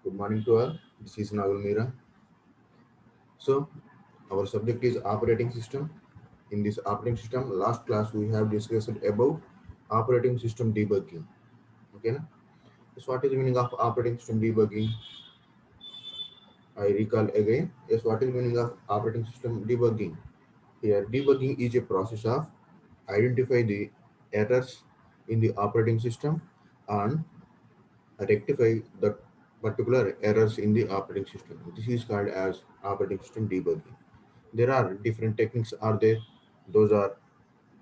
Good morning to all. This is Naval Meera. So, our subject is operating system. In this operating system, last class we have discussed about operating system debugging. Okay, na? So what is the meaning of operating system debugging? I recall again. Yes, what is the meaning of operating system debugging? Here, debugging is a process of identify the errors in the operating system and rectify the particular errors in the operating system. This is called as operating system debugging. There are different techniques are there. Those are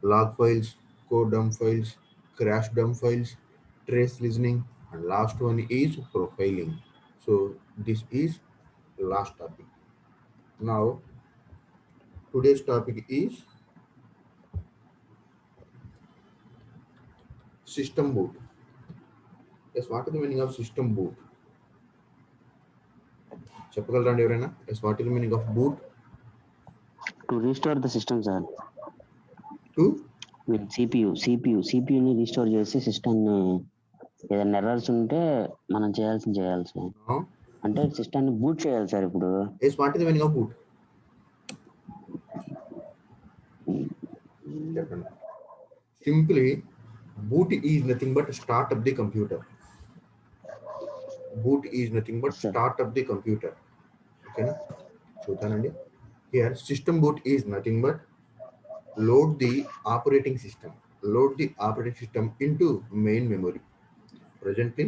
log files, code dump files, crash dump files, trace listening, and last one is profiling. So this is last topic. Now today's topic is system boot. Yes, what is the meaning of system boot? చెప్పగలరండి ఎవరైనా? Yes, what is the meaning of boot? To restore the system, sir. To With CPUని restore చేసి సిస్టమ్ని ఏదైనా errors ఉంటే మనం చేయాలి sir. no. అంటే సిస్టమ్ని బూట్ చేయాలి సార్ ఇప్పుడు. Yes, what is the meaning of boot? చెప్పండి. Simply, boot is nothing but start up the computer. Boot is nothing but Sir. start up the computer. Okay, na? చూద్దానండి. Here, system boot is nothing but load the operating system. Load the operating system into main memory. Presently,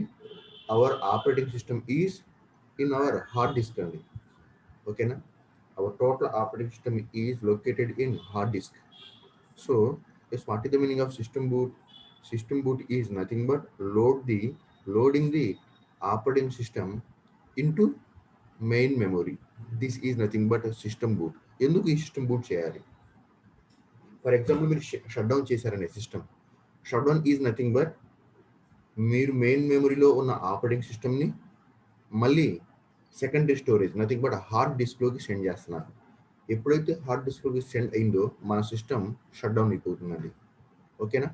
our operating system is in our hard disk only. Okay, na? Our total operating system is located in hard disk. So, yes, what is the meaning of system boot? System boot is nothing but loading the operating system into main memory. This is nothing but a system boot. ఎందుకు ఈ system boot చేయాలి? For example మీరు shut down చేశారనే system. Shut down is nothing but మీరు main మెమరీలో ఉన్న operating సిస్టమ్ని మళ్ళీ secondary storage nothing but hard డిస్క్లోకి సెండ్ చేస్తున్నారు. ఎప్పుడైతే హార్డ్ డిస్క్లోకి సెండ్ అయిందో మన సిస్టమ్ షట్ డౌన్ అయిపోతుందండి. ఓకేనా?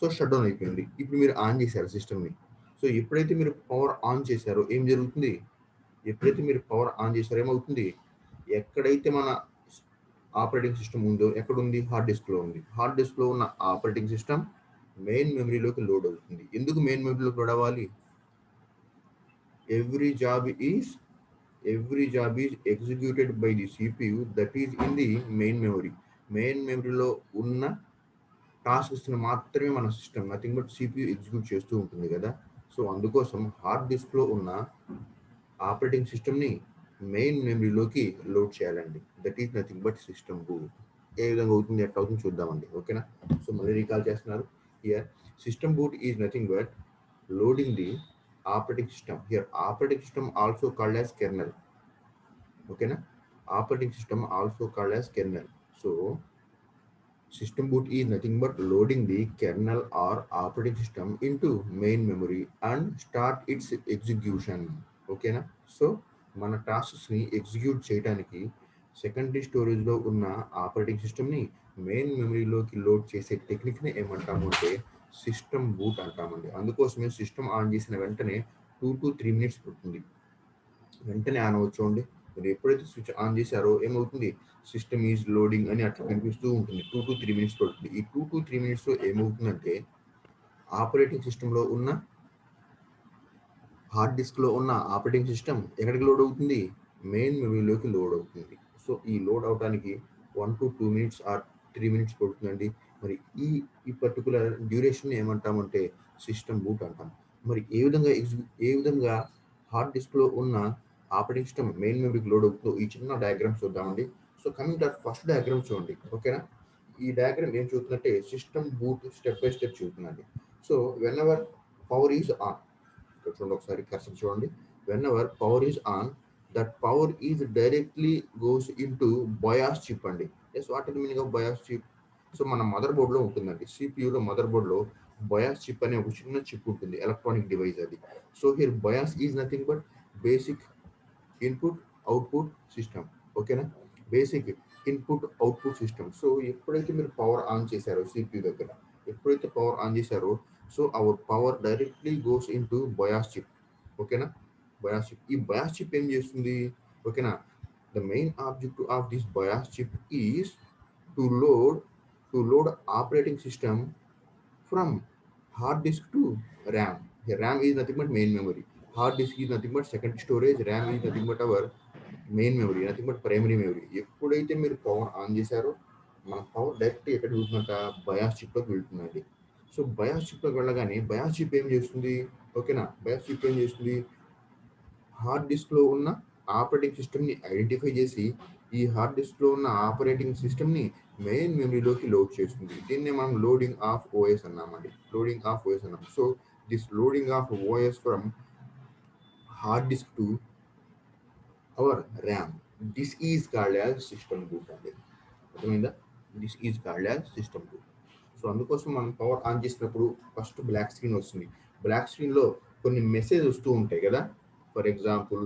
సో షట్ డౌన్ అయిపోయింది. ఇప్పుడు మీరు ఆన్ చేశారు సిస్టమ్ని. సో ఎప్పుడైతే మీరు పవర్ ఆన్ చేశారో ఏం జరుగుతుంది? ఎప్పుడైతే మీరు పవర్ ఆన్ చేశారో ఏమవుతుంది? ఎక్కడైతే మన ఆపరేటింగ్ సిస్టమ్ ఉందో ఎక్కడుంది? హార్డ్ డిస్క్లో ఉంది. హార్డ్ డిస్క్లో ఉన్న ఆపరేటింగ్ సిస్టమ్ మెయిన్ మెమరీలోకి లోడ్ అవుతుంది. ఎందుకు మెయిన్ మెమరీలోకి లోడ్ అవ్వాలి? Every job is executed by the CPU that is in the main memory. Main మెమరీలో ఉన్న టాస్క్స్ని మాత్రమే మన system nothing but CPU execute చేస్తూ ఉంటుంది కదా. సో అందుకోసం హార్డ్ డిస్క్లో ఉన్న ఆపరేటింగ్ సిస్టమ్ని మెయిన్ మెమరీలోకి లోడ్ చేయాలండి. That is nothing but system boot. ఏ విధంగా అవుతుంది, ఎట్లా అవుతుంది చూద్దామండి. ఓకేనా? సో మళ్ళీ రీకాల్ చేస్తున్నారు. Here system boot is nothing but loading the operating system. Here operating system also called as kernel. ఓకేనా? Operating system also called as kernel. So system boot is nothing but loading the kernel or operating system into main memory and start its execution. ఓకేనా? So మన టాస్క్స్ని execute చేయడానికి secondary స్టోరేజ్లో ఉన్న operating సిస్టమ్ని main మెమరీలోకి load చేసే టెక్నిక్ని ఏమంటాము అంటే system boot అంటామండి. అందుకోసమే సిస్టమ్ ఆన్ చేసిన వెంటనే 2 to 3 minutes పడుతుంది. వెంటనే ఆన్ అవ్వచ్చు అండి. మీరు ఎప్పుడైతే స్విచ్ ఆన్ చేశారో ఏమవుతుంది? సిస్టమ్ ఈజ్ లోడింగ్ అని అట్లా కనిపిస్తూ ఉంటుంది. 2 to 3 minutes పడుతుంది. ఈ 2 to 3 minutes ఏమవుతుందంటే ఆపరేటింగ్ సిస్టంలో ఉన్న హార్డ్ డిస్క్లో ఉన్న ఆపరేటింగ్ సిస్టమ్ ఎక్కడికి లోడ్ అవుతుంది? మెయిన్ మెమరీలోకి లోడ్ అవుతుంది. సో ఈ లోడ్ అవడానికి 1 to 2 minutes ఆర్ 3 minutes పడుతుందండి. మరి ఈ పర్టికులర్ డ్యూరేషన్ ఏమంటామంటే సిస్టమ్ బూట్ అంటాం. మరి ఏ విధంగా హార్డ్ డిస్క్లో ఉన్న ఆపరేటింగ్ సిస్టమ్ మెయిన్ మెమరీకి లోడ్ అవుతుందో ఈ చిన్న డయాగ్రామ్ చూద్దామండి. So coming to first diagram చూడండి. ఓకేనా? ఈ డయాగ్రామ్ ఏం చూస్తుందంటే system boot step by step చూపుతుందండి. So whenever power is on, ఇక్కడ చూడండి ఒకసారి కర్సర్ చూడండి. Whenever power is on, that power is directly goes in to BIOS chip అండి. Yes, what is the meaning of BIOS chip? So మన mother బోర్డ్లో ఉంటుందండి. సిపియూలో mother బోర్డ్లో బయాస్ చిప్ అనే ఒక చిన్న చిప్ ఉంటుంది, ఎలక్ట్రానిక్ డివైస్ అది. So here BIOS is nothing but basic input output system. ఓకేనా? Basic input output system. So ఎప్పుడైతే మీరు పవర్ ఆన్ చేశారో CPU దగ్గర ఎప్పుడైతే పవర్ ఆన్ చేశారో so our power directly goes in to BIOS chip. ఓకేనా? BIOS chip. ఈ BIOS chip ఏం చేస్తుంది? ఓకేనా, the main objective of this bias chip is to load operating system from hard disk to RAM. RAM is nothing but main memory, hard disk is nothing but second storage, RAM is nothing but our main memory, nothing but primary memory. ఎప్పుడైతే మీరు power on చేశారో మన power direct ఎక్కడ వెళ్తుందంట? Bias చిప్లోకి వెళ్తుందండి. So bias చిప్లోకి వెళ్ళగానే bias chip ఏం చేస్తుంది? ఓకేనా, బయాస్ చిప్ ఏం చేస్తుంది? హార్డ్ డిస్క్లో ఉన్న ఆపరేటింగ్ సిస్టమ్ని ఐడెంటిఫై చేసి ఈ హార్డ్ డిస్క్లో ఉన్న ఆపరేటింగ్ సిస్టమ్ని మెయిన్ మెమరీలోకి లోడ్ చేస్తుంది. దీన్నే మనం లోడింగ్ ఆఫ్ ఓఎస్ అన్నామండి, లోడింగ్ ఆఫ్ ఓఎస్ అన్నాం. So this loading of OS from hard disk to our RAM, this is called as system boot అండి. అర్థమైందా? This is called as system boot. So అందుకోసం మనం power on చేసినప్పుడు first black screen వస్తుంది. Black స్క్రీన్లో కొన్ని message వస్తూ ఉంటాయి కదా. ఫర్ ఎగ్జాంపుల్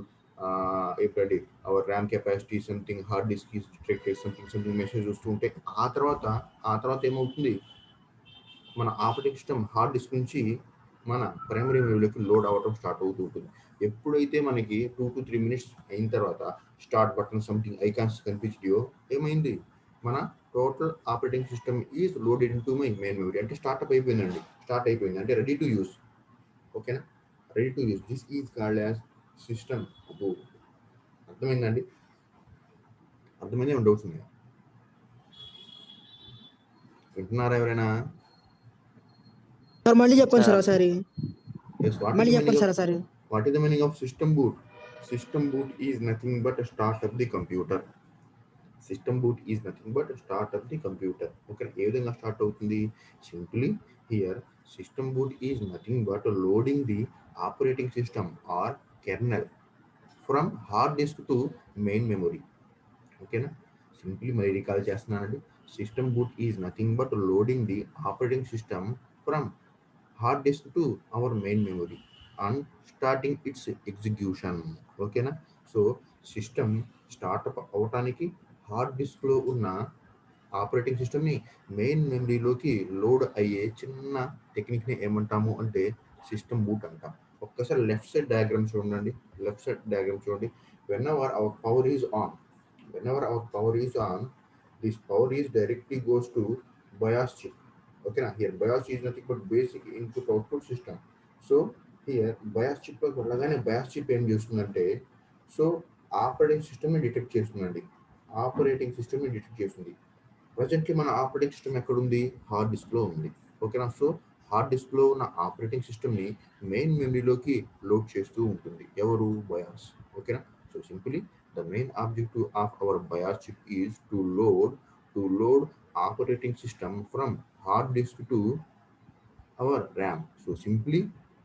ఏంటండి, our RAM capacity something, hard disk is restricted something message వస్తూ ఉంటాయి. ఆ తర్వాత ఏమవుతుంది? మన ఆపరేటింగ్ సిస్టమ్ హార్డ్ డిస్క్ నుంచి మన ప్రైమరీ మెమరీలోకి లోడ్ అవ్వడం స్టార్ట్ అవుతూ ఉంటుంది. ఎప్పుడైతే మనకి 2 to 3 minutes అయిన తర్వాత స్టార్ట్ బటన్ సంథింగ్ ఐకాన్స్ కనిపించాయో ఏమైంది? మన total operating system is loaded in to my main memory. అంటే స్టార్ట్ అయిపోయింది అంటే రెడీ టు యూస్. ఓకేనా, ready to use. This is called as system boot. అర్థమైందండి? అర్థమైంది? ఏమైనా డౌట్స్ ఉన్నాయా? వింటున్నారా ఎవరైనా? సార్ మళ్ళీ చెప్పండి సార్ సార్ ఒకసారి, Yes, మళ్ళీ చెప్పండి సార్ ఒకసారి. what is the meaning of system boot? System boot is nothing but a start of the computer. System boot is nothing but a start of the computer. Okay, ఏ విధంగా start అవుతుంది? Simply here system boot is nothing but loading the operating system or kernel from hard disk to main memory. ఓకేనా, simply మళ్ళీ recall చేస్తున్నానండి. System boot is nothing but loading the operating system from hard disk to hour main memory and starting it's execution. ఓకేనా, so system startup అవటానికి hard డిస్క్లో ఉన్న operating సిస్టమ్ని main మెమరీలోకి load అయ్యే చిన్న టెక్నిక్ని ఏమంటాము అంటే సిస్టమ్ బూట్ అంటాం. ఒక్కసారి లెఫ్ట్ సైడ్ డయాగ్రామ్ చూడండి. లెఫ్ట్ సైడ్ డయాగ్రామ్ చూడండి. whenever our power is on whenever our power is on, this power is directly goes to BIOS chip. Okay, now here BIOS is nothing but basic input output system. So here BIOS chip లో వెళ్ళగానే BIOS chip ఏం చేస్తుందంటే, so operating సిస్టమ్ని detect చేస్తుందండి. Operating సిస్టమ్ని detect చేస్తుంది. Presently మన operating system ఎక్కడుంది? హార్డ్ డిస్క్లో ఉంది. ఓకేనా, సో హార్డ్ డిస్క్లో ఉన్న ఆపరేటింగ్ సిస్టమ్ని మెయిన్ మెమరీలోకి లోడ్ చేస్తూ ఉంటుంది. ఎవరు? బయాస్. ఓకేనా, so simply the main objective of our BIOS chip is to load operating system from hard disk to our RAM. So simply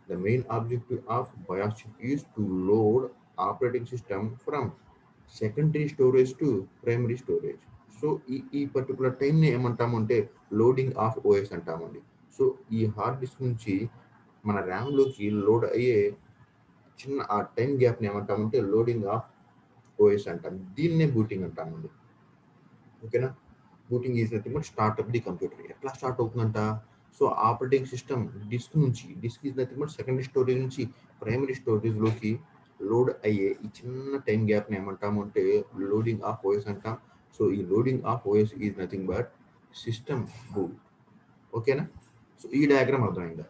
the main objective of BIOS chip is to load operating system from secondary storage to primary storage. So ఈ particular టైంని ఏమంటాము అంటే loading of OS అంటామండి. So ఈ hard disk నుంచి మన ర్యామ్లోకి load అయ్యే చిన్న ఆ టైం గ్యాప్ని ఏమంటామంటే లోడింగ్ ఆఫ్ ఓఎస్ అంటాం. దీన్నే బూటింగ్ అంటామండి. ఓకేనా, booting is nothing but start up the computer. ఎట్లా స్టార్ట్ అవుతుందంట? So operating system disk is nothing but secondary storage నుంచి ప్రైమరీ స్టోరేజ్లోకి లోడ్ అయ్యే ఈ చిన్న టైం గ్యాప్ని ఏమంటాము అంటే లోడింగ్ ఆఫ్ ఓఎస్ అంటాం. సో ఈ loading of OS is nothing but system boot. ఓకేనా, సో ఈ డయాగ్రామ్ అర్థమైందా?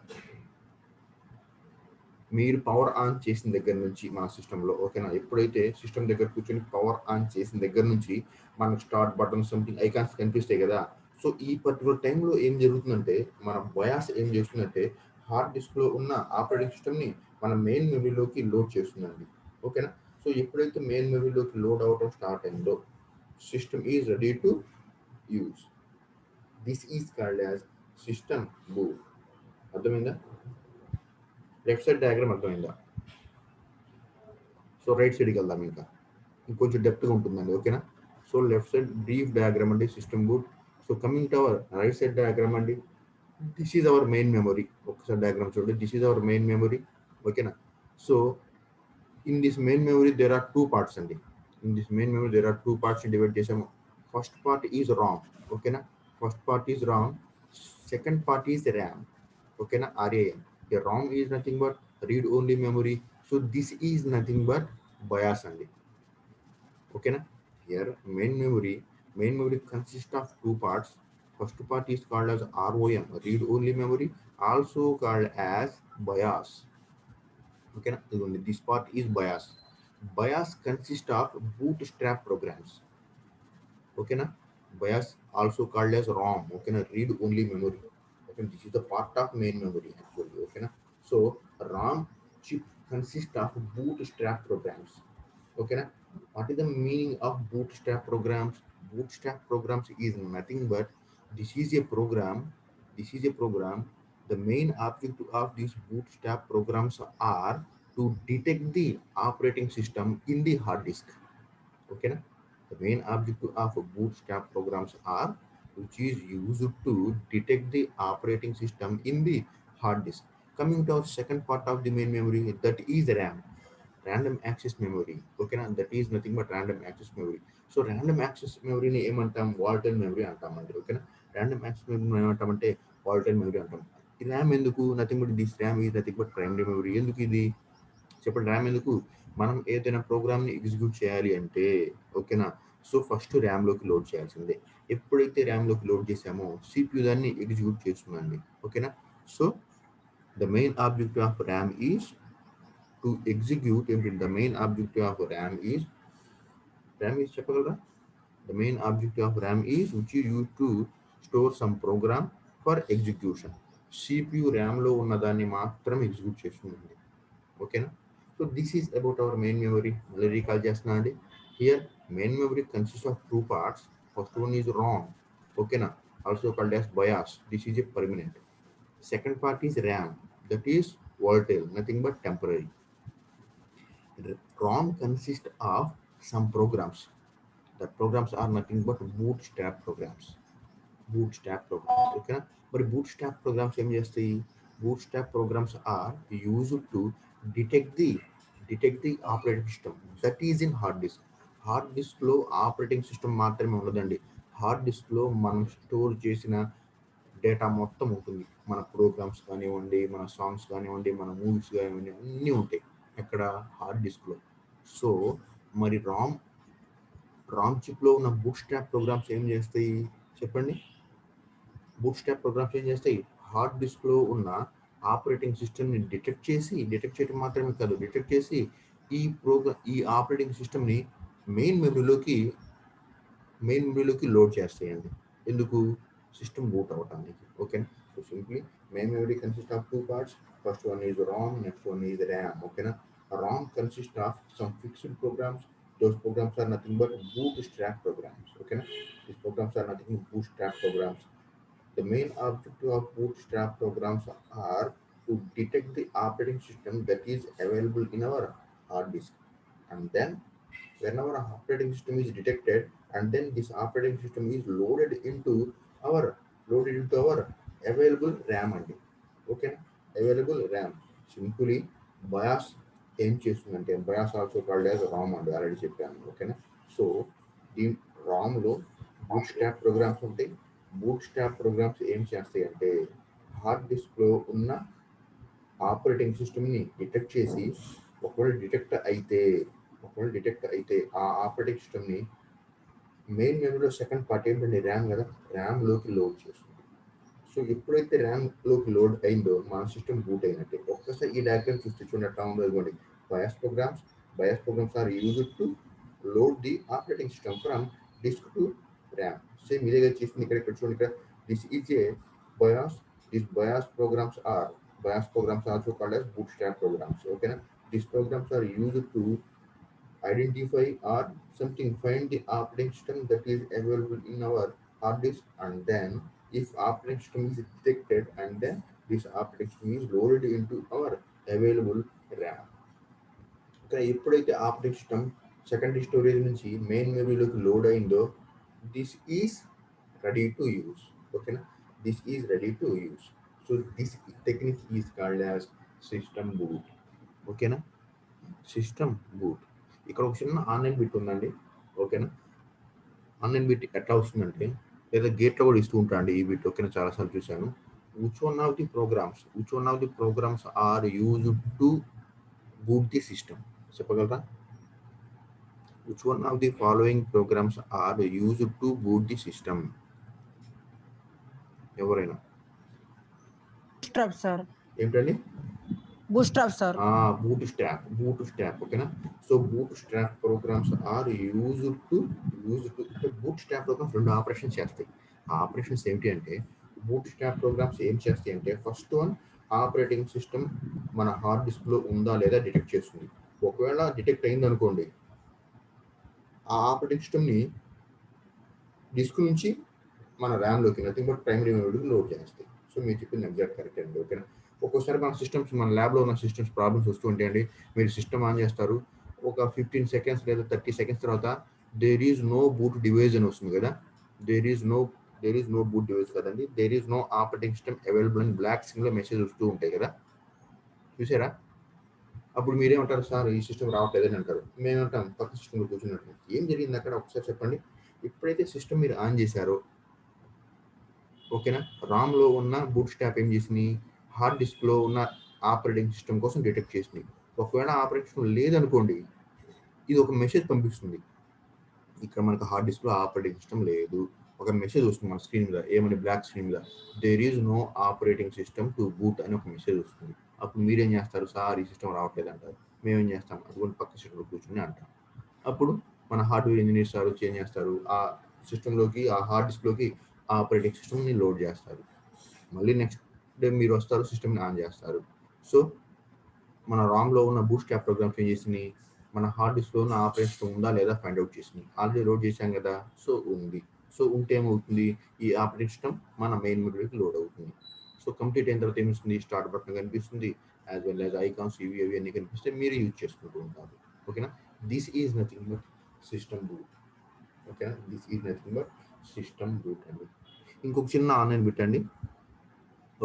మీరు పవర్ ఆన్ చేసిన దగ్గర నుంచి మన సిస్టంలో, ఓకేనా, ఎప్పుడైతే సిస్టమ్ దగ్గర కూర్చొని పవర్ ఆన్ చేసిన దగ్గర నుంచి మనకు స్టార్ట్ బటన్ సంథింగ్ ఐకాన్స్ కనిపిస్తాయి కదా. సో ఈ పర్టికులర్ టైంలో ఏం జరుగుతుందంటే మన బయాస్ ఏం చేస్తుందంటే హార్డ్ డిస్క్లో ఉన్న ఆపరేటింగ్ సిస్టమ్ని మన మెయిన్ మెమరీలోకి లోడ్ చేస్తుందండి. ఓకేనా, సో ఎప్పుడైతే మెయిన్ మెమరీలోకి లోడ్ అవ్వడం స్టార్ట్ అయిందో system is ready to use. This is called as system boot. అర్థమైందా? లెఫ్ట్ సైడ్ డయాగ్రామ్ అర్థమైందా? సో రైట్ సైడ్కి వెళ్దాం, ఇంకా ఇంకొంచెం డెప్త్గా ఉంటుందండి. ఓకేనా, so left side brief diagram అండి system boot. So coming to our right side diagram అండి, this is our main memory. ఒకసారి డయాగ్రామ్ చూడండి, this is our main memory. ఓకేనా, so in this main memory there are two parts అండి. In this main memory there are two parts divide చేసాము. First part is ROM. ఓకేనా, first part is ROM. Second part is RAM. ఓకేనా, RAM. The ROM is nothing but read only memory. So this is nothing but bias అండి. ఓకేనా. Here main memory consist of two parts. First part is called as ROM, read only memory, also called as BIOS. Okay, this part is BIOS. BIOS consists of bootstrap programs. Okay, na? BIOS also called as ROM. Okay, na? Read only memory. Okay, this is the part of main memory actually. Okay, na? So ROM chip consists of bootstrap programs. Okay, na? What is the meaning of bootstrap programs? Bootstrap programs is nothing but this is a program. This is a program. The main objective of these bootstrap programs are to detect the operating system in the hard disk. Okay, na? The main objective of bootstrap programs are which is used to detect the operating system in the hard disk. Coming to our second part of the main memory, that is RAM, random access memory. Okay, na? That is nothing but random access memory. So random access memory ni ఏమంటాం, wall tile memory అంటామండి. ఓకేనా. Random access memory ఏమంటామంటే wall tile memory అంటాం. ఈ RAM ఎందుకు, nothing but this RAM is nothing but primary memory. ఎందుకు ఇది చెప్పండి. ర్యామ్ ఎందుకు, మనం ఏదైనా ప్రోగ్రామ్ని ఎగ్జిక్యూట్ చేయాలి అంటే, ఓకేనా, సో ఫస్ట్ ర్యామ్లోకి లోడ్ చేయాల్సిందే. ఎప్పుడైతే ర్యామ్లోకి లోడ్ చేసామో సిపియు దాన్ని ఎగ్జిక్యూట్ చేస్తుందండి. ఓకేనా. So the main objective of RAM is to execute. ఏంటి the main objective of RAM is చెప్పగలరా? The main objective of RAM is which you use to store some program for execution. CPU ర్యామ్లో ఉన్న దాన్ని మాత్రం execute చేస్తుందండి. ఓకేనా. So this is about our main memory. మళ్ళీ recall చేస్తున్నా అండి. Here main memory consist of two parts. First one is ROM. ఓకేనా, also called as BIOS. This is a permanent. Second part is RAM, that is volatile, nothing but temporary. ROM consists of some programs. The programs are nothing but bootstrap programs. Okay. But bootstrap programs ఏం చేస్తాయి? Bootstrap programs are used to detect the operating system that is in hard disk. Hard డిస్క్లో operating system మాత్రమే ఉండదండి. Hard డిస్క్లో మనం store చేసిన data మొత్తం ఉంటుంది. మన ప్రోగ్రామ్స్ కానివ్వండి, మన సాంగ్స్ కానివ్వండి, మన మూవీస్ కానివ్వండి, అన్నీ ఉంటాయి ఎక్కడ, హార్డ్ డిస్క్లో. సో మరి రామ్ చిప్లో ఉన్న బూట్స్ట్రాప్ ప్రోగ్రామ్స్ ఏం చేస్తాయి చెప్పండి? బూట్స్ట్రాప్ ప్రోగ్రామ్స్ ఏం చేస్తాయి? హార్డ్ డిస్క్లో ఉన్న ఆపరేటింగ్ సిస్టమ్ని డిటెక్ట్ చేయడం మాత్రమే కాదు, డిటెక్ట్ చేసి ఈ ఆపరేటింగ్ సిస్టమ్ని మెయిన్ మెమరీలోకి లోడ్ చేస్తాయండి. ఎందుకు? సిస్టమ్ బూట్ అవ్వటానికి. Okay. So simply main memory consist of two parts. First one is ROM, next one is RAM. ఓకేనా. ROM consist of some fixed programs. Those programs are nothing but bootstrap programs. Okay, these programs are nothing but bootstrap programs. The main objective of bootstrap programs are to detect the operating system that is available in our hard disk, and then whenever a operating system is detected, and then this operating system is our loaded into our available RAM అండి. Okay. Available RAM. Simply bias ఏం చేస్తుందంటే, bias also called as ROM అండి, already చెప్పాను. ఓకేనా. So దీని రామ్లో boot strap programmes ఉంటాయి. Boot strap programmes ఏం చేస్తాయి అంటే, హార్డ్ డిస్క్లో ఉన్న ఆపరేటింగ్ సిస్టమ్ని డిటెక్ట్ చేసి, ఒకవేళ డిటెక్ట్ అయితే ఆ ఆపరేటింగ్ సిస్టమ్ని మెయిన్ మెమరీలో సెకండ్ పార్ట్ ఏంటంటే ర్యామ్ కదా, ర్యామ్లోకి లోడ్ చేస్తుంది. సో ఎప్పుడైతే ర్యామ్లోకి లోడ్ అయిందో మన సిస్టమ్ బూట్ అయినట్టే. ఒక్కసారి ఈ డయాగ్రామ్ చూస్తే చూడండి ఎట్లా ఉందో. ఇదిగోండి, BIOS programs are used to load the operating system from disk to RAM. Same ఇదే చేసింది ఇక్కడ చూడండి. ఇక్కడ this is a BIOS. This BIOS programs also called as bootstrap programs. Okay, these programs are used to identify or find the operating system that is available in our hard disk, and then if operating system is detected, and then this operating system is loaded into our available RAM. ఇక్కడ ఎప్పుడైతే operating system secondary storage నుంచి main మెమరీలోకి load అయిందో, this is ready to use. ఓకేనా. This is ready to use. So this technique is called as system boot. ఓకేనా. System boot. ఇక్కడ ఒక చిన్న ఆన్లైన్ బిట్ ఉందండి. ఓకేనా. ఆన్లైన్ బిట్ ఎట్లా వస్తుందంటే, లేదా గేట్లో కూడా ఇస్తూ ఉంటాండి ఈ బిట్. ఓకేనా, చాలాసార్లు చూశాను. which one of the programs are used to boot the system. చెప్పగలరా? Which one of the following programs are used to boot the system? ఎవరైనా Bootstrap, sir. ఏంటండి? Bootstrap, sir. బూట్ స్ట్రాప్ ఓకేనా. So bootstrap programs are used to అంటే bootstrap programs రెండు operations చేస్తాయి. ఆ operations ఏమిటి అంటే బూట్ స్ట్రాప్ ప్రోగ్రామ్స్ ఏం చేస్తాయి అంటే ఫస్ట్ వన్ ఆపరేటింగ్ సిస్టమ్ మన హార్డ్ డిస్క్లో ఉందా లేదా డిటెక్ట్ చేస్తుంది. ఒకవేళ డిటెక్ట్ అయింది అనుకోండి, ఆ ఆపరేటింగ్ సిస్టమ్ని డిస్క్ నుంచి మన ర్యామ్లోకి నథింగ్ బట్ ప్రైమరీ మెమరీకి లోడ్ చేస్తాయి. సో మీరు చెప్పింది ఎగ్జాక్ట్ కరెక్ట్ అండి. ఓకేనా. ఒక్కోసారి మన సిస్టమ్స్ మన ల్యాబ్లో ఉన్న సిస్టమ్స్ ప్రాబ్లమ్స్ వస్తూ ఉంటాయండి. మీరు సిస్టమ్ ఆన్ చేస్తారు, ఒక 15 సెకండ్స్ లేదా 30 సెకండ్స్ తర్వాత there is no boot device అని వస్తుంది కదా. There is no boot device కదండి, there is no operating system available అని బ్లాక్ స్క్రీన్లో మెసేజ్ వస్తూ ఉంటాయి కదా, చూసారా? అప్పుడు మీరేమంటారు, సార్ ఈ సిస్టమ్ రావట్లేదని అంటారు. మేమేమంటాం, పక్క సిస్టమ్లో కూర్చున్నట్టు. ఏం జరిగింది అక్కడ ఒకసారి చెప్పండి. ఎప్పుడైతే సిస్టమ్ మీరు ఆన్ చేశారో ఓకేనా, రామ్లో ఉన్న బూట్ స్ట్రాప్ ఏం చేసింది, హార్డ్ డిస్క్లో ఉన్న ఆపరేటింగ్ సిస్టమ్ కోసం డిటెక్ట్ చేసింది. ఒకవేళ ఆపరేటింగ్ సిస్టమ్ లేదనుకోండి, ఇది ఒక మెసేజ్ పంపిస్తుంది, ఇక్కడ మనకు హార్డ్ డిస్క్లో ఆపరేటింగ్ సిస్టమ్ లేదు. ఒక మెసేజ్ వస్తుంది మన స్క్రీన్ మీద, ఏమని బ్లాక్ స్క్రీన్ మీద, there is no operating system to boot అని ఒక మెసేజ్ వస్తుంది. అప్పుడు మీరేం చేస్తారు, సార్ ఈ సిస్టమ్ రావట్లేదు అంటారు. మేమేం చేస్తాం, అటువంటి పక్క సిస్టంలో కూర్చొని అంటాం. అప్పుడు మన హార్డ్వేర్ ఇంజనీర్స్ సార్ వచ్చి ఏం చేస్తారు, ఆ సిస్టంలోకి ఆ హార్డ్ డిస్క్లోకి ఆపరేటింగ్ సిస్టమ్ని లోడ్ చేస్తారు. మళ్ళీ నెక్స్ట్ డే మీరు వస్తారు, సిస్టమ్ని ఆన్ చేస్తారు. సో మన రామ్లో ఉన్న బూట్ స్ట్రాప్ ప్రోగ్రామ్స్ ఏం చేసింది, మన హార్డ్ డిస్క్లో ఉన్న ఆపరేటింగ్ సిస్టమ్ ఉందా లేదా ఫైండ్ అవుట్ చేసింది. ఆల్రెడీ లోడ్ చేశాం కదా, సో ఉంది. సో ఉంటే ఏమవుతుంది, ఈ ఆపరేటింగ్ సిస్టమ్ మన మెయిన్ మెమరీకి లోడ్ అవుతుంది. సో కంప్లీట్ అయిన తర్వాత ఏమిస్తుంది, స్టార్ట్ బటన్ కనిపిస్తుంది, యాజ్ వెల్ యాజ్ ఐకాన్స్ ఇవి అవి అన్ని కనిపిస్తే మీరు యూజ్ చేసుకుంటూ ఉంటారు. ఓకేనా. This is nothing but system boot. ఓకేనా, this is nothing but system boot అండి. ఇంకొక చిన్న ఆన్లైన్ పెట్టండి.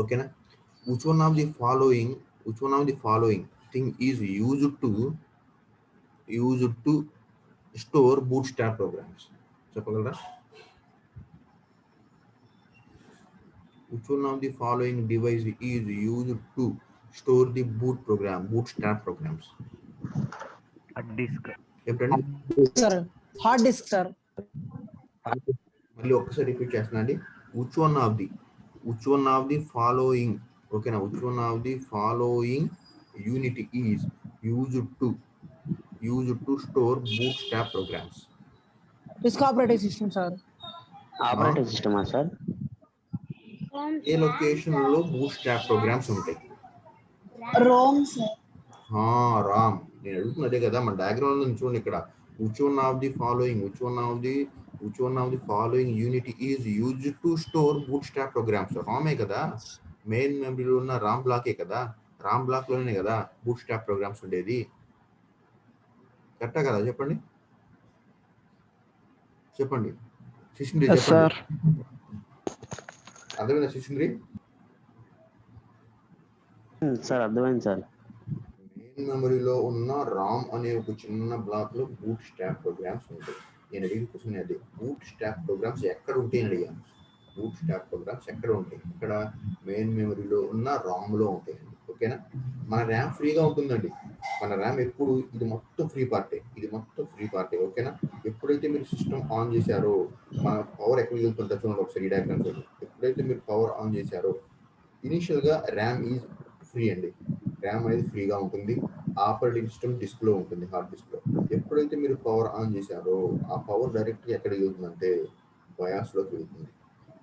ఓకేనా. which one of the following thing is used to store bootstrap programs? చెప్పగలరా? which one of the following device is used to store the bootstrap programs? Hard disk. ఏంటండి? Sir. Hard disk, sir. మళ్ళీ ఒక్కసారి repeat చేస్తున్నా అండి. which one of the following ఓకేనా, which one of the following unit is used to store bootstrap programs? Disk operating system, sir. Operating సిస్టమా sir? ఏ location లో bootstrap programs ఉంటాయి? ROM, sir. ROM. నేను అడుగుతున్నదే కదా, మన డయాగ్రామ్ లో చూడండి ఇక్కడ. which one of the following unit is used to store bootstrap programs? రామే కదా, మెయిన్ మెమరీలో ఉన్న రామ్ బ్లాకే కదా, రామ్ బ్లాక్ లోనే కదా బూట్స్ట్రాప్ ప్రోగ్రామ్స్ ఉండేది. కరెక్టా కదా? చెప్పండి శిష్యుడి చెప్పండి. అర్థమైందా శిష్యుడి? సార్ అర్థమైంది సార్. మెయిన్ మెమరీలో ఉన్న రామ్ అనే ఒక చిన్న బ్లాక్ లో బూట్ స్ట్రాప్ ప్రోగ్రామ్స్ ఉంటాయి. నేను అడిగిన క్వశ్చన్ అదే, బూట్ స్ట్రాప్ ప్రోగ్రామ్స్ ఎక్కడ ఉంటాయి అని అడిగాను. బూట్ స్ట్రాప్ ప్రోగ్రామ్స్ ఎక్కడ ఉంటాయి? ఇక్కడ మెయిన్ మెమరీలో ఉన్న రామ్ లో ఉంటాయండి. ఓకేనా. మన ర్యామ్ ఫ్రీగా ఉంటుందండి. మన ర్యామ్ ఎప్పుడు ఇది మొత్తం ఫ్రీ పార్టే. ఓకేనా. ఎప్పుడైతే మీరు సిస్టమ్ ఆన్ చేశారో మన పవర్ ఎక్కడ వెళ్తుంటో చూడండి ఒకసారి ఈ డయాగ్రామ్స్. ఎప్పుడైతే మీరు పవర్ ఆన్ చేశారో ఇనిషియల్ గా ర్యామ్ ఈజ్ ఫ్రీ అండి. ర్యామ్ అనేది ఫ్రీగా ఉంటుంది. ఆపరేటింగ్ సిస్టమ్ డిస్క్ లో ఉంటుంది, హార్డ్ డిస్క్ లో. ఎప్పుడైతే మీరు పవర్ ఆన్ చేశారో ఆ పవర్ డైరెక్ట్ గా ఎక్కడికి వెళ్తుందంటే బయాస్ లోకి వెళ్తుంది.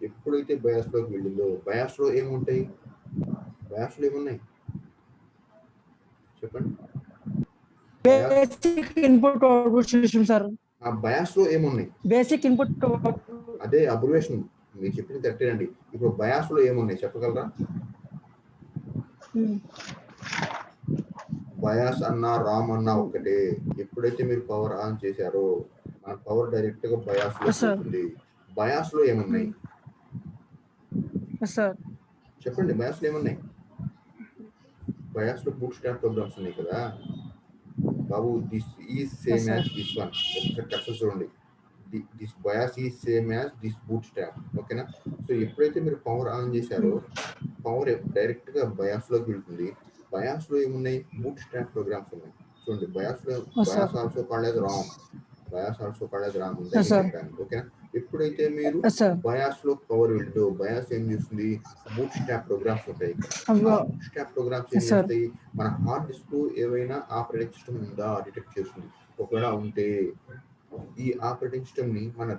ఎప్పుడైతే బయాస్ లోకి వెళ్ళిందో బయాస్ లో ఏముంటాయి, బయాస్ లో ఏమున్నాయి చెప్పండి. Basic input output system, sir. ఆ బయాస్ లో ఏమున్నాయి? Basic input. అదే అబ్రివేషన్ మీరు చెప్పింది కరెక్టేనండి. ఇప్పుడు బయాస్ లో ఏమున్నాయి చెప్పగలరా? బయాస్ అన్నా రామ్ అన్నా ఒకటే. ఎప్పుడైతే మీరు పవర్ ఆన్ చేశారో మన పవర్ డైరెక్ట్ గా బయాస్ లో ఉంటుంది. బయాస్ లో ఏమున్నాయి చెప్పండి? బయాస్ లో ఏమున్నాయి? బయాస్ లో బూట్స్ట్రాప్ ప్రోగ్రామ్స్ ఉన్నాయి కదా బాబు. This is same as this one. ఒకసారి కరెక్ట్ చూడండి. This BIOS is same as this bootstrap. ఓకేనా. సో ఎప్పుడైతే మీరు పవర్ ఆన్ చేశారో పవర్ డైరెక్ట్ గా బయాస్ లోకి వెళ్తుంది. బయాస్ లో ఏమున్నాయి? బూట్ స్ట్రాప్ ప్రోగ్రామ్స్ ఉన్నాయి. చూడండి, బయాస్ లో Yes, sir. Bias also called as Ram, bias also called as Ram ఉంది Yes, sir. చెప్పాను. ఓకేనా? ఎప్పుడైతే మీరు Yes, sir. బయాస్ లో పవర్ విండో, బయాస్ ఏం చేస్తుంది? బూట్ స్ట్రాప్ ప్రోగ్రామ్స్ ఉంటాయి ఇక్కడ. Avva. బూట్ స్ట్రాప్ ప్రోగ్రామ్స్ ఏం Yes, sir. చేస్తాయి? మన హార్డ్ డిస్క్ లో ఏవైనా ఆపరేటింగ్ సిస్టమ్ ఉందా డిటెక్ట్ చేస్తుంది. ఒకవేళ ఉంటే ఈ ఆపరేటింగ్ సిస్టమ్ ని మన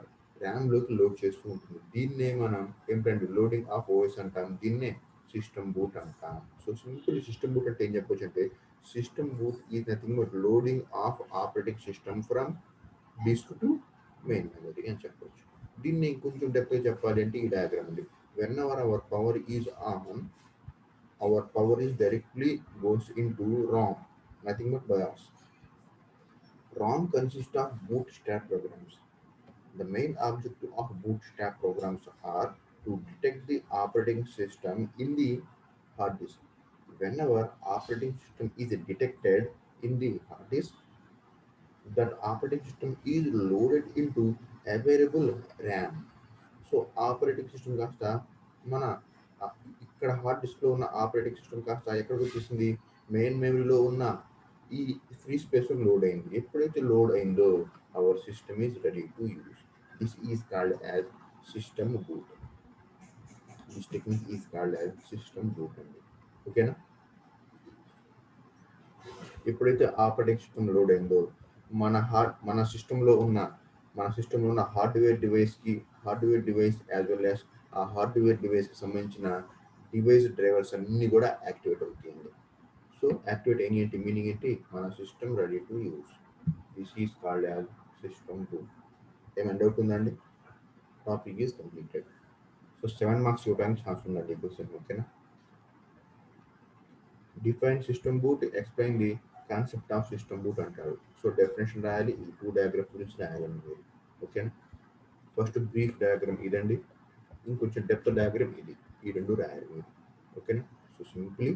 ర్యామ్ లోకి లోడ్ చేస్తూ ఉంటుంది. దీన్నే మనం ఏంటంటే లోడింగ్ ఆఫ్ ఓఎస్ అంటాం. దీన్నే సిస్టమ్ బూట్ అంటాం. సో సింపుల్ సిస్టమ్ బూట్ అంటే ఏం చెప్పొచ్చు అంటే, system boot is nothing but loading of operating system from disk to main memory అని చెప్పొచ్చు. దీన్ని ఇంకొంచెం డెప్త్ చెప్పాలి అంటే ఈ డయాగ్రామ్ ఉంది. When our power is on, our power is directly goes in to ROM, nothing but BIOS. ROM consists of bootstrap programs. The main object of bootstrap programs are to detect the operating system in the hard disk. Whenever operating system is detected in the hard disk, that operating system is loaded into available RAM. So operating system కాస్త మన ఇక్కడ hard disk లో ఉన్న operating system కాస్త ఎక్కడికి వచ్చేసింది? Main మెమరీలో ఉన్న ఈ ఫ్రీ స్పేస్ లోడ్ అయింది. ఎప్పుడైతే లోడ్ అయిందో hour system is ready to use. This is called as system boot. This technique is called as system boot అండి. ఓకేనా? ఎప్పుడైతే ఆపరేటింగ్ సిస్టమ్ లోడ్ అయిందో మన సిస్టంలో ఉన్న hardware device as well as ఆ హార్డ్వేర్ డివైస్కి సంబంధించిన డివైస్ డ్రైవర్స్ అన్నీ కూడా యాక్టివేట్ అవుతాయండి. సో యాక్టివేట్ అయిన ఏంటి? మీనింగ్ ఏంటి? మన system ready to use. This is called as system boot. ఏమైనా డౌట్ ఉందండి? Topic is completed. So 7 marks ఇవ్వడానికి ఛాన్స్ ఉందండి ఈ క్వశ్చన్. ఓకేనా? Define system boot, explain the concept of system boot అంటారు. సో డెఫినేషన్ రాయాలి, ఈ 2 డయాగ్రామ్ గురించి రాయాలండి మీరు. ఓకేనా? ఫస్ట్ బ్రీఫ్ డయాగ్రామ్ ఇదండి, ఇంకొంచెం డెప్త్ డయాగ్రామ్ ఇది. ఈ 2 రాయాలి మీరు. ఓకేనా? So simply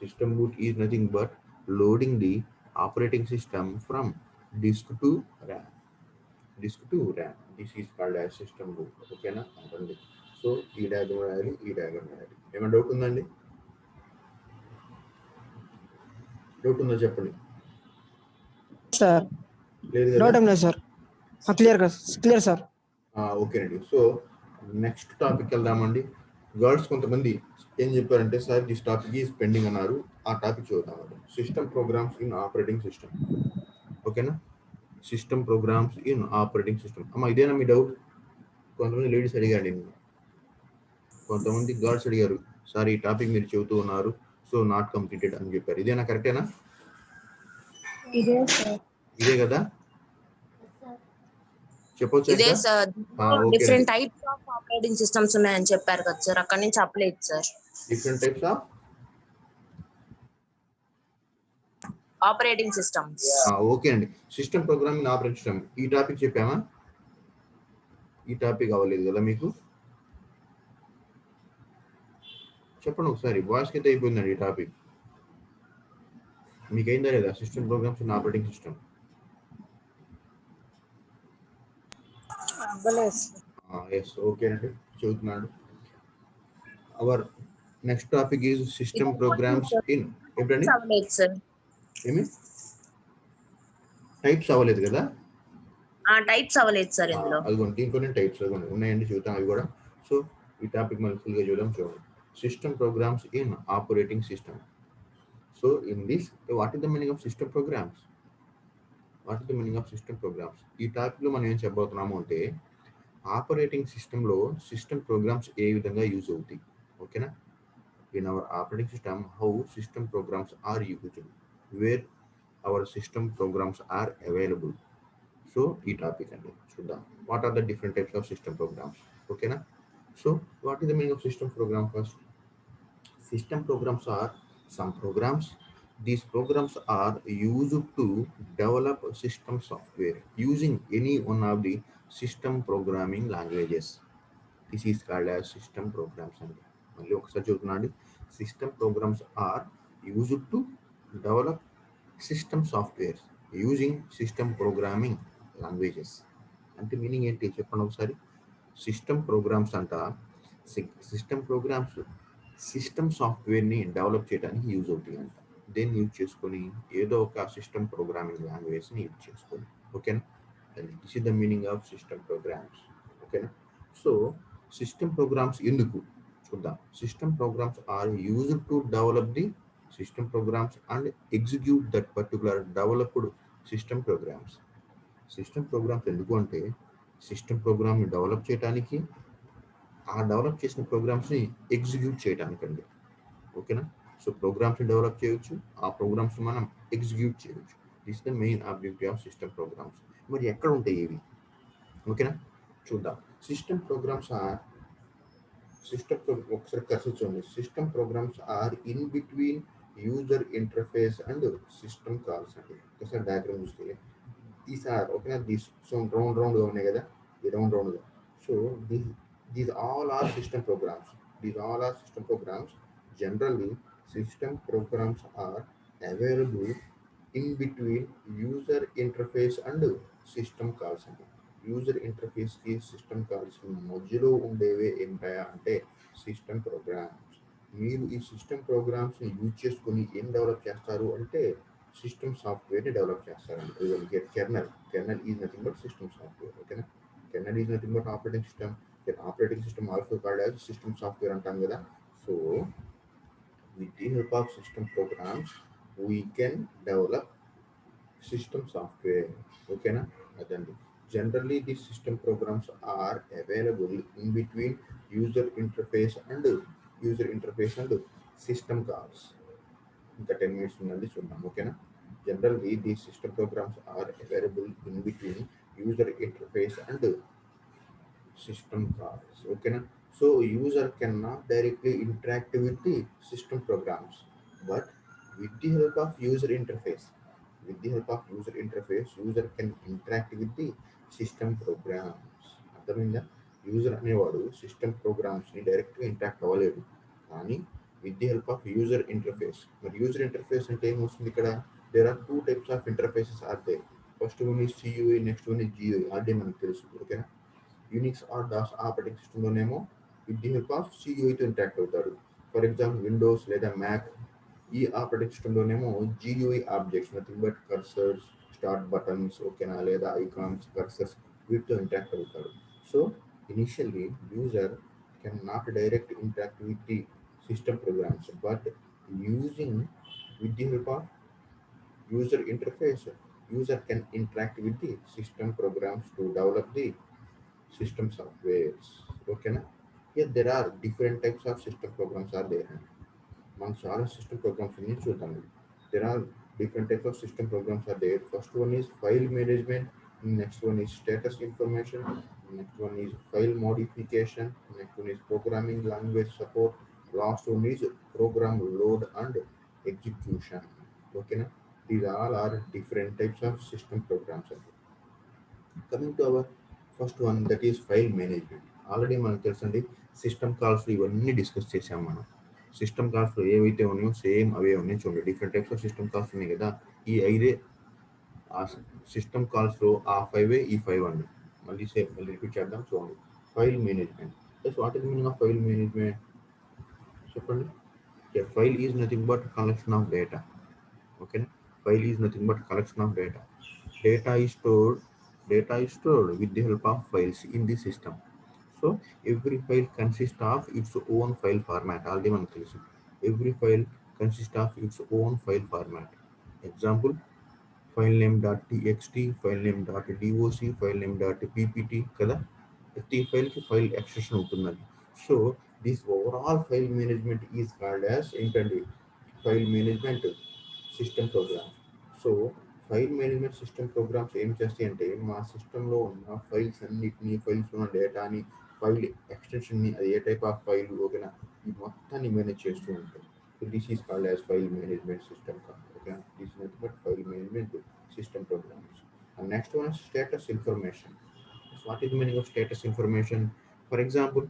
system boot is nothing but loading the operating system from disk to RAM. This is called as system boot. ఓకేనా? అండి. సో ఈ డయాగ్రామ్ రాయాలి, ఈ డయాగ్రామ్ రాయాలి. ఏమైనా డౌట్ ఉందండి? డౌట్ ఉందో చెప్పండి. సార్ లేదు డౌట్ కదా? ఏం లేదు సార్. Clear sir. ఓకేనండి. సో నెక్స్ట్ టాపిక్ వెళ్దామండి. గర్ల్స్ కొంతమంది ఏం చెప్పారంటే, sir this topic is pending అన్నారు. ఆ టాపిక్ చూద్దామండి. System programs in operating system. ఓకేనా? System programs in operating system. అమ్మ ఇదేనా మీ డౌట్? కొంతమంది లేడీస్ అడిగారండి, కొంతమంది గర్ల్స్ అడిగారు, సార్ ఈ టాపిక్ మీరు చెబుతూ ఉన్నారు, సో నాట్ కంప్లీటెడ్ అని చెప్పారు. ఇదేనా? కరెక్టేనా? ఇదే కదా? చెప్పొచ్చు. ఇదే sir. Different types of operating systems ఉన్నాయని చెప్పారు కదా సార్, అక్కడ నుంచి చెప్పలేదు sir. Different types of operating systems. Okay అండి. సిస్టమ్ ప్రోగ్రామింగ్ ఆపరేటింగ్ సిస్టమ్ ఈ టాపిక్ చెప్పామా? ఈ టాపిక్ అవ్వలేదు కదా మీకు? చెప్పండి ఒకసారి. వాయిస్ కింద అయిపోయిందండి ఈ టాపిక్. మీకైందా లేదా? System programs in operating system. Yes, okay అండి, చెబుతున్నాడు. Our next topic is system programs in. ఏంటండి? ఏమి టైప్స్ అవ్వలేదు కదా? టైప్స్ అవ్వలేదు సార్ ఇందులో. అదిగోండి, దీంట్లోనే టైప్స్ ఉన్నాయండి, చూద్దాం అవి కూడా. సో ఈ టాపిక్ మళ్ళీ ఫుల్గా చూద్దాం. చూడండి, system programs in operating system. So in this, what is the meaning of system programs? ఈ టాపిక్లో మనం ఏం చెప్పబోతున్నాము అంటే, ఆపరేటింగ్ సిస్టంలో సిస్టమ్ ప్రోగ్రామ్స్ ఏ విధంగా యూజ్ అవుతాయి. ఓకేనా? In our operating system, how system programs are used, where our system programs are available. So ఈ టాపిక్ అండి చూద్దాం. What are the different types of system programs? ఓకేనా? So what is the meaning of system program? First, system programs are some programs. These programs are used to develop system software using any one of the system programming languages. This is called as system programs. And మళ్ళీ ఒకసారి చూద్దామండి. System programs are used to develop system software using system programming languages. అంటే meaning ఏంటి చెప్పండి ఒకసారి. System programs అంట, system programs system సాఫ్ట్వేర్ని develop చేయడానికి యూజ్ అవుతాయి అంట. దేన్ని యూజ్ చేసుకొని ఏదో ఒక సిస్టమ్ ప్రోగ్రామింగ్ లాంగ్వేజ్ని యూజ్ చేసుకొని. ఓకేనా, this is the meaning of system programs. ఓకేనా, సో సిస్టమ్ ప్రోగ్రామ్స్ ఎందుకు చూద్దాం. System programs are used to develop the system programs and execute that particular developed system programs. System programs ఎందుకు అంటే system ప్రోగ్రామ్ని develop చేయడానికి, ఆ డెవలప్ చేసిన ప్రోగ్రామ్స్ని execute చేయడానికండి. ఓకేనా, సో ప్రోగ్రామ్స్ని డెవలప్ చేయొచ్చు, ఆ ప్రోగ్రామ్స్ మనం ఎగ్జిక్యూట్ చేయొచ్చు. This the main objective of system programs. మరి ఎక్కడ ఉంటాయి ఇవి? ఓకేనా, చూద్దాం. సిస్టమ్ ప్రోగ్రామ్స్ ఆర్ ఒకసారి కర్సర్ చూడండి. System programs are in between user interface and system calls అండి. ఒకసారి డయాగ్రామ్ చూస్తే దీస్ ఆర్, ఓకేనా, దీస్ సో రౌండ్గా ఉన్నాయి కదా, ఈ రౌండ్గా. So these all are system programs. These all are system programs. Generally system programs are available in between user interface and system calls అండి. యూజర్ ఇంటర్ఫేస్కి సిస్టమ్ కాల్స్కి మధ్యలో ఉండేవే ఏంటాయా అంటే సిస్టమ్ ప్రోగ్రామ్స్. మీరు ఈ సిస్టమ్ ప్రోగ్రామ్స్ని యూజ్ చేసుకొని ఏం డెవలప్ చేస్తారు అంటే సిస్టమ్ సాఫ్ట్వేర్ని డెవలప్ చేస్తారండి. Kernel is nothing but system software. ఓకేనా, kernel is nothing but operating system. Operating system also called as system software అంటాం కదా. So with the help of system programs we can develop system software. Okay na, adanడి. Generally these system programs are available in between user interface and system calls. ఇంకా 10 minutes ఉన్నది చూద్దాం. ఓకేనా, generally these system programs are available in between user interface and system calls. Okay, so user cannot directly interact with the system programs, but with the help of user interface, user can interact with the system programs. అర్థమైందా? User అనేవాడు system ప్రోగ్రామ్స్ని డైరెక్ట్గా interact అవ్వలేడు, కానీ with the help of user interface. మరి user interface అంటే ఏమొస్తుంది ఇక్కడ? There are 2 types of interfaces are there. First one is CUI, next one is GUI. అదే మనకు తెలుసు. ఓకేనా, యూనిక్స్ ఆర్ దాస్ ఆపరేటింగ్ సిస్టంలోనేమో విత్ ది హెల్ప్ ఆఫ్ CUIతో ఇంటరాక్ట్ అవుతారు. ఫర్ ఎగ్జాంపుల్ విండోస్ లేదా మ్యాక్, ఈ ఆపరేటింగ్ సిస్టంలోనేమో GUI objects, nothing but cursors, start buttons, ఓకేనా, లేదా ఐకాన్స్, కర్సర్స్, వీటితో ఇంటరాక్ట్ అవుతారు. So initially user can not direct interact with the system programs, but using with the help of user interface, user can interact with the system programs to develop the system softwares. Okay na, here there are different types of system programs are there. మనం చాలా system programmes అన్ని చూద్దాం. there are different types of system programs are there. First one is file management, next one is status information, next one is file modification, next one is programming language support, last one is program load and execution. Okay na, these all are different types of system programs. Coming to our first one, that is file management. Already మనకు తెలుసండి, system calls ఇవన్నీ discuss చేసాం మనం. System కాల్స్లో ఏవైతే ఉన్నాయో same అవే ఉన్నాయి. చూడండి, different types of system calls ఉన్నాయి కదా, ఈ 5 ఆ సిస్టమ్ కాల్స్లో ఆ 5 ఈ 5 అండి. మళ్ళీ రిపీట్ చేద్దాం. చూడండి, file management. What is meaning of file management చెప్పండి. File is nothing but collection of data. ఓకేనా, file is nothing but collection of data. Data is stored with the help of files in the system. So every file consists of its own file format. Already మనకు తెలుసు, every file consists of its own file format. Example, filename.txt, filename.doc, filename.ppt కదా. ప్రతి ఫైల్కి file extension ఉంటుందండి. So this overall file management is called as ఏంటండి, file management system programs. So file management system programs ఏం చేస్తాయి అంటే మా సిస్టంలో ఉన్న ఫైల్స్ అన్నిటినీ, ఫైల్స్ ఉన్న డేటాని, ఫైల్ ఎక్స్టెన్షన్ని, అది ఏ టైప్ ఆఫ్ ఫైల్, ఓకేనా, ఈ మొత్తాన్ని మేనేజ్ చేస్తూ ఉంటాయి. So this is called as file management system. ఓకేనా, this is nothing but file management system programs. And next one status information. What is meaning of status information? For example,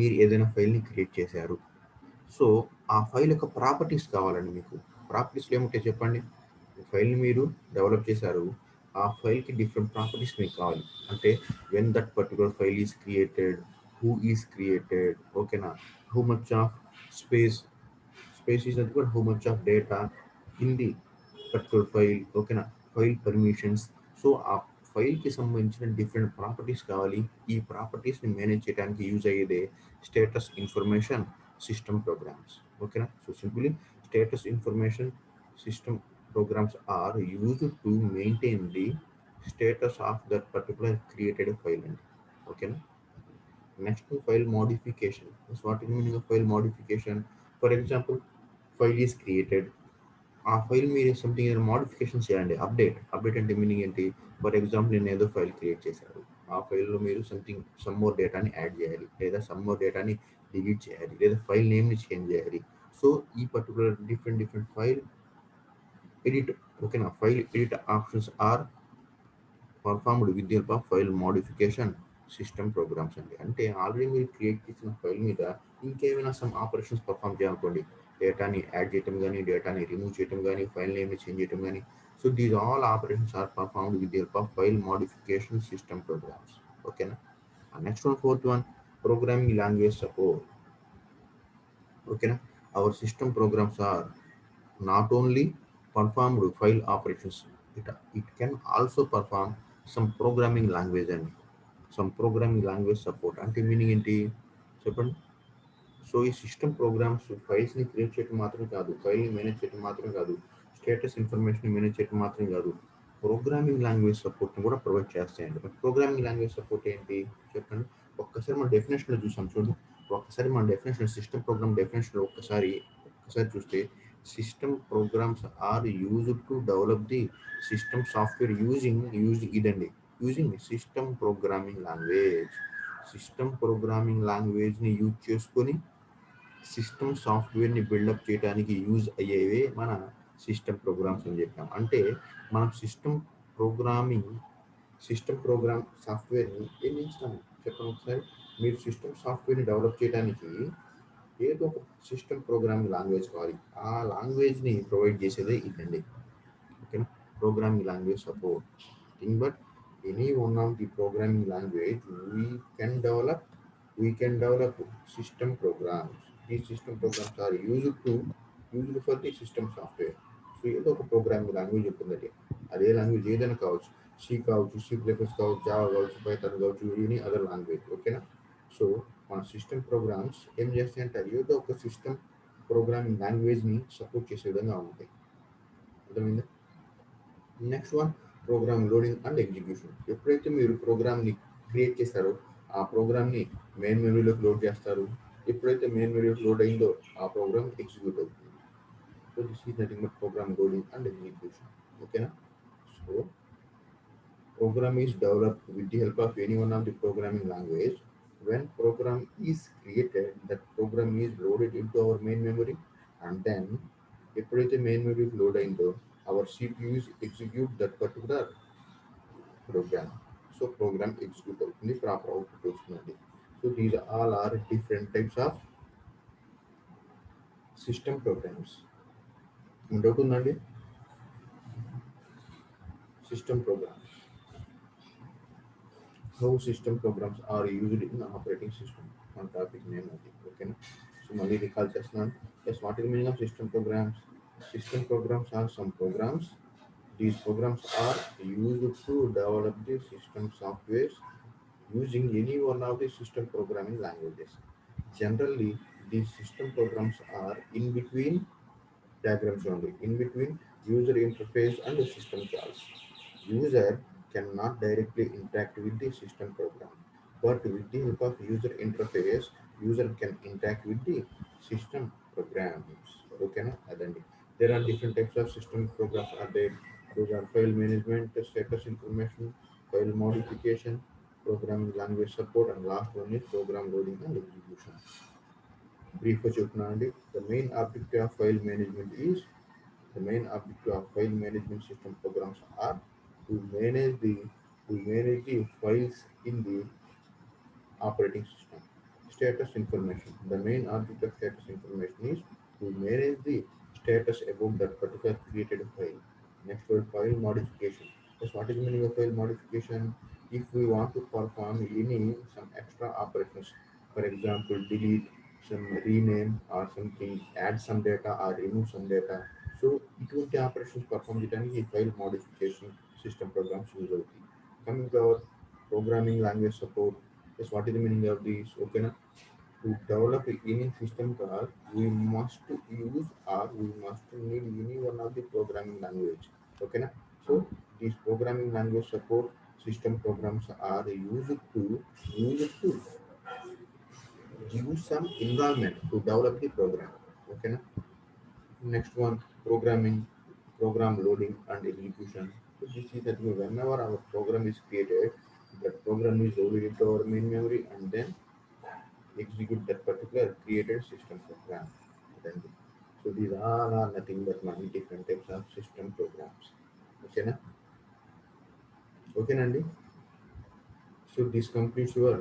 మీరు ఏదైనా ఫైల్ని create చేశారు. So ఆ file యొక్క properties కావాలండి మీకు. ప్రాపర్టీస్లో ఏముంటాయి చెప్పండి? ఫైల్ని మీరు డెవలప్ చేశారు, ఆ ఫైల్కి డిఫరెంట్ ప్రాపర్టీస్ మీకు కావాలి. అంటే when that particular file is created, who is created, ఓకేనా, how much of space space is nothing but how much of data in the particular file. ఓకేనా, ఫైల్ పర్మిషన్స్. సో ఆ ఫైల్కి సంబంధించిన డిఫరెంట్ ప్రాపర్టీస్ కావాలి. ఈ ప్రాపర్టీస్ని మేనేజ్ చేయడానికి use అయ్యేదే స్టేటస్ ఇన్ఫర్మేషన్ సిస్టమ్ ప్రోగ్రామ్స్. ఓకేనా, so simply status information system programs are used to maintain the status of that particular created file. Okay. Next, file modification. So what is the meaning of file modification? For example, file is created. ఆ file మీరు something ఏదైనా modification చేయండి. Update అంటే meaning ఏంటి? For example నేను ఏదో file create చేశారు, ఆ ఫైల్లో మీరు సంథింగ్ సమ్ మోర్ డేటాని యాడ్ చేయాలి, లేదా సమ్ మోర్ డేటాని డిలీట్ చేయాలి, లేదా ఫైల్ నేమ్ని చేంజ్ చేయాలి. సో ఈ పర్టికులర్ డిఫరెంట్ ఫైల్ ఎడిట్, ఓకేనా, file edit options are performed with the help of file modification system programs అండి. అంటే ఆల్రెడీ మీరు క్రియేట్ చేసిన ఫైల్ మీద ఇంకేమైనా సమ్ ఆపరేషన్స్ పర్ఫామ్ చేయాలనుకోండి, డేటాని యాడ్ చేయటం కానీ, డేటాని రిమూవ్ చేయటం కానీ, ఫైల్ నేమ్ని చేంజ్ చేయటం కానీ. So these all operations are performed with the help of file modification system programs. ఓకేనా. Next one, fourth one, programming language support. ఓకేనా, our system programs are not only performed file operations, it can also perform some programming language and some programming language support. అంటే meaning ఏంటి చెప్పండి. So ఈ system programmes ఫైల్స్ని create చేయడం మాత్రం కాదు, ఫైల్ని manage చేయడం మాత్రం కాదు, స్టేటస్ ఇన్ఫర్మేషన్ మేనేజ్ చేయడం మాత్రం కాదు, ప్రోగ్రామింగ్ లాంగ్వేజ్ సపోర్ట్ని కూడా ప్రొవైడ్ చేస్తాయండి. బట్ ప్రోగ్రామింగ్ లాంగ్వేజ్ సపోర్ట్ ఏంటి చెప్పండి. ఒక్కసారి మన డెఫినేషన్లో చూసాం చూడండి. ఒక్కసారి మన డెఫినేషన్, సిస్టమ్ ప్రోగ్రామ్ డెఫినేషన్లో ఒక్కసారి చూస్తే, system programs are used to develop the system software using ఇదండి, using system programming language. System programming లాంగ్వేజ్ని యూజ్ చేసుకొని సిస్టమ్ సాఫ్ట్వేర్ని బిల్డప్ చేయడానికి యూజ్ అయ్యేవే మన సిస్టమ్ ప్రోగ్రామ్స్ అని చెప్పాం. అంటే మనం సిస్టమ్ ప్రోగ్రామ్ సాఫ్ట్వేర్ని ఏం చేస్తాము చెప్పండి ఒకసారి. మీరు సిస్టమ్ సాఫ్ట్వేర్ని డెవలప్ చేయడానికి ఏదో ఒక సిస్టమ్ ప్రోగ్రామింగ్ లాంగ్వేజ్ కావాలి. ఆ లాంగ్వేజ్ని ప్రొవైడ్ చేసేదే ఇదండి. ఓకేనా, programming language support. Thing but any one of the programming language we can develop system programs. These system programs are used for the system software. So ఏదో ఒక ప్రోగ్రామింగ్ లాంగ్వేజ్ ఉంటుందండి. అదే language ఏదైనా కావచ్చు, సి కావచ్చు, సి ప్లస్ ప్లస్ కావచ్చు, Java కావచ్చు, Python కావచ్చు, ఎనీ అదర్ లాంగ్వేజ్. ఓకేనా. సో మన సిస్టమ్ ప్రోగ్రామ్స్ ఏం చేస్తాయంటే ఏదో ఒక సిస్టమ్ ప్రోగ్రామింగ్ లాంగ్వేజ్ని సపోర్ట్ చేసే విధంగా ఉంటాయి. అర్థమైందా. Next one, program loading and execution. ఎప్పుడైతే మీరు ప్రోగ్రామ్ని క్రియేట్ చేస్తారో ఆ ప్రోగ్రామ్ని మెయిన్ మెమరీలోకి లోడ్ చేస్తారు. ఎప్పుడైతే మెయిన్ మెమరీలోకి లోడ్ అయిందో ఆ ప్రోగ్రామ్ ఎగ్జిక్యూట్ అవుతుంది. So this is nothing but program loading and execution. ఓకేనా. So program is developed with the help of any one of the programming language. When program is created, that program is loaded into our main memory, and then ఎప్పుడైతే main memory load అయిందో our CPUs execute that particular program. So program execute అవుతుంది, proper output వస్తుందండి. So these all are different types of system programs. Doubt ఉందండి. System programs, how system programs are used in operating system on topic name అది. ఓకేనా. So మళ్ళీ recall చేస్తున్నాను. Yes, what is the meaning of system programs? System programs are some programs. These programs are used to develop the system softwares using any one of the system programming languages. Generally, these system programs are in between diagrams only, in between user interface and the system calls. User cannot directly interact with the system program, but with the help of user interface, user can interact with the system programs. Okay, na? Adandi. There are different types of system programs are there. Those are file management, status information, file modification, programming language support, and last one is program loading and execution. Brief గా చెప్తున్నానండి. The main objective of file management system programs are to manage the files in the operating system. Status information. The main object of status information is to manage the status about that particular created file. Next word, file modification. Yes, what is the meaning of file modification? If we want to perform some extra operations, for example, delete, some rename or something, add some data or remove some data. So ఇటువంటి operations perform చేయడానికి ఈ file modification system programs use అవుతాయి. Coming to our programming language support, what is the meaning of this? ఓకేనా, to develop any system call, we must use or we must need any one of the programming language. Okay, na? So these programming language support system programs are used to give some environment to develop the program. Okay, na? Next one, program loading and execution. So this is that whenever our program is created, that program is loaded into our main memory and then execute that particular created system program. So these are nothing but many different types of system programs. Okay, na? Okay, Nandi. So this completes your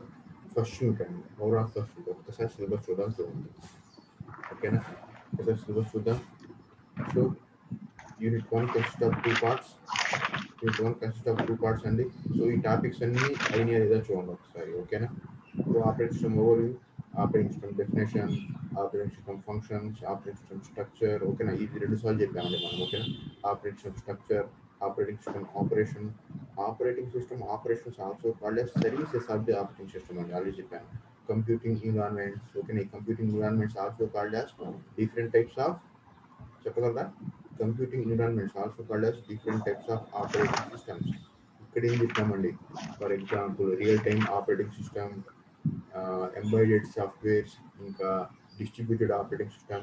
first unit and overall first unit. ఒకసారి syllabus చూద్దాం చూడండి. Okay, na? ఒకసారి syllabus చూద్దాం. So unit 1 consists of 2 parts. Unit 1 consists of 2 parts అండి. So ఈ topics అన్ని అయినా లేదా చూడండి ఒకసారి. ఓకేనా? So operating system overview, operating system definition, operating system functions, operating system structure. ఓకేనా, ఇది 2 సార్లు చెప్పామండి మనం. ఓకేనా, operating system structure, operating system operation. Operating system operations also called as services of the operating system అని ఆల్రెడీ చెప్పాను. Computing environments. ఓకేనా, ఈ computing environments also called as different types of, చెప్పగలరా? Computing environments also called as different types of operating systems. ఇక్కడ ఏం చెప్పామండి? For example real time operating system, embedded softwares, ఇంకా distributed operating system,